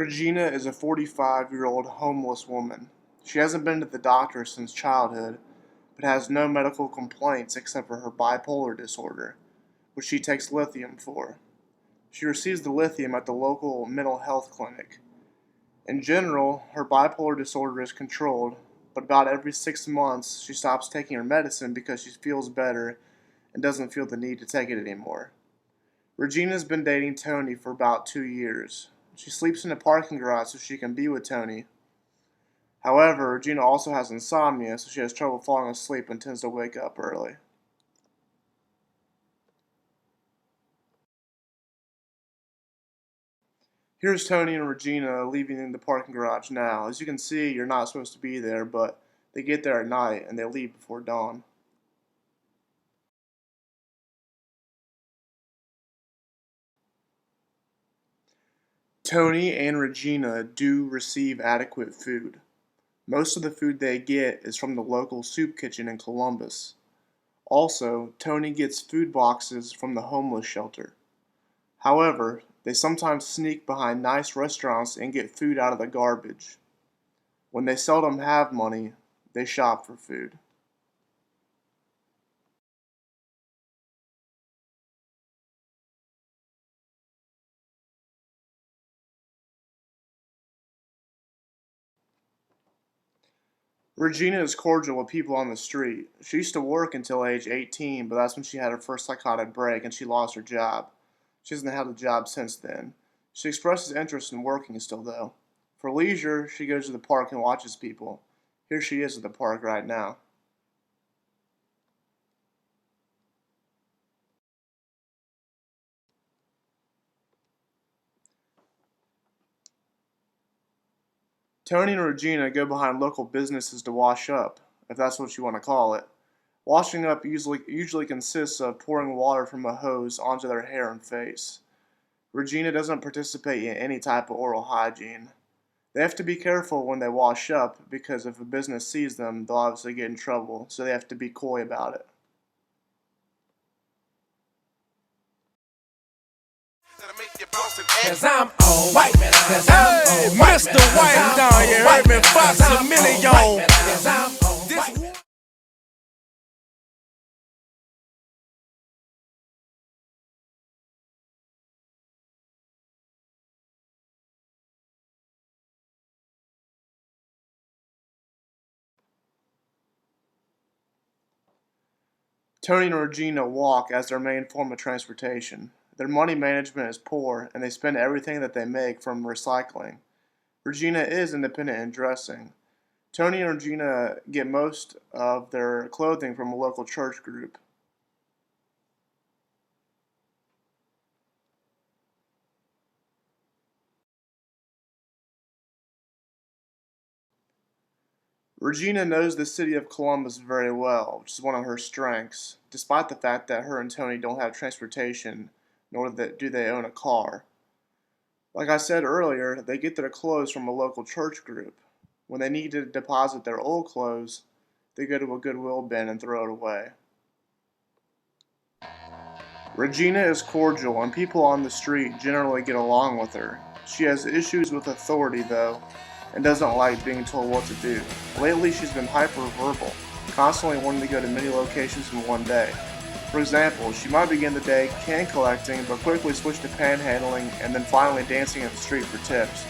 Regina is a 45-year-old homeless woman. She hasn't been to the doctor since childhood, but has no medical complaints except for her bipolar disorder, which she takes lithium for. She receives the lithium at the local mental health clinic. In general, her bipolar disorder is controlled, but about every 6 months she stops taking her medicine because she feels better and doesn't feel the need to take it anymore. Regina's been dating Tony for about 2 years. She sleeps in a parking garage so she can be with Tony. However, Regina also has insomnia, so she has trouble falling asleep and tends to wake up early. Here's Tony and Regina leaving the parking garage now. As you can see, you're not supposed to be there, but they get there at night and they leave before dawn. Tony and Regina do receive adequate food. Most of the food they get is from the local soup kitchen in Columbus. Also, Tony gets food boxes from the homeless shelter. However, they sometimes sneak behind nice restaurants and get food out of the garbage. When they seldom have money, they shop for food. Regina is cordial with people on the street. She used to work until age 18, but that's when she had her first psychotic break and she lost her job. She hasn't had a job since then. She expresses interest in working still, though. For leisure, she goes to the park and watches people. Here she is at the park right now. Tony and Regina go behind local businesses to wash up, if that's what you want to call it. Washing up usually consists of pouring water from a hose onto their hair and face. Regina doesn't participate in any type of oral hygiene. They have to be careful when they wash up because if a business sees them, they'll obviously get in trouble, so they have to be coy about it. Cause I'm on white man. Hey, Mr. White down, you heard me? Fox a million. Tony and Regina walk as their main form of transportation. Their money management is poor, and they spend everything that they make from recycling. Regina is independent in dressing. Tony and Regina get most of their clothing from a local church group. Regina knows the city of Columbus very well, which is one of her strengths, despite the fact that her and Tony don't have transportation, nor do they own a car. Like I said earlier, they get their clothes from a local church group. When they need to deposit their old clothes, they go to a Goodwill bin and throw it away. Regina is cordial, and people on the street generally get along with her. She has issues with authority, though, and doesn't like being told what to do. Lately, she's been hyper-verbal, constantly wanting to go to many locations in one day. For example, she might begin the day can collecting, but quickly switch to panhandling, and then finally dancing in the street for tips.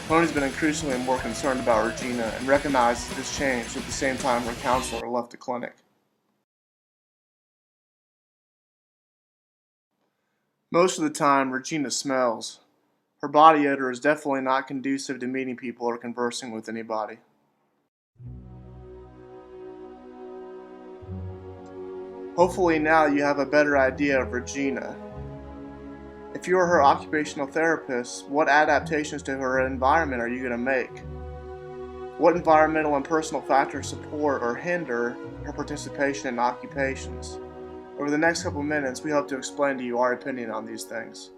Tony's been increasingly more concerned about Regina and recognizes this change at the same time her counselor left the clinic. Most of the time, Regina smells. Her body odor is definitely not conducive to meeting people or conversing with anybody. Hopefully now you have a better idea of Regina. If you are her occupational therapist, what adaptations to her environment are you going to make? What environmental and personal factors support or hinder her participation in occupations? Over the next couple minutes, we hope to explain to you our opinion on these things.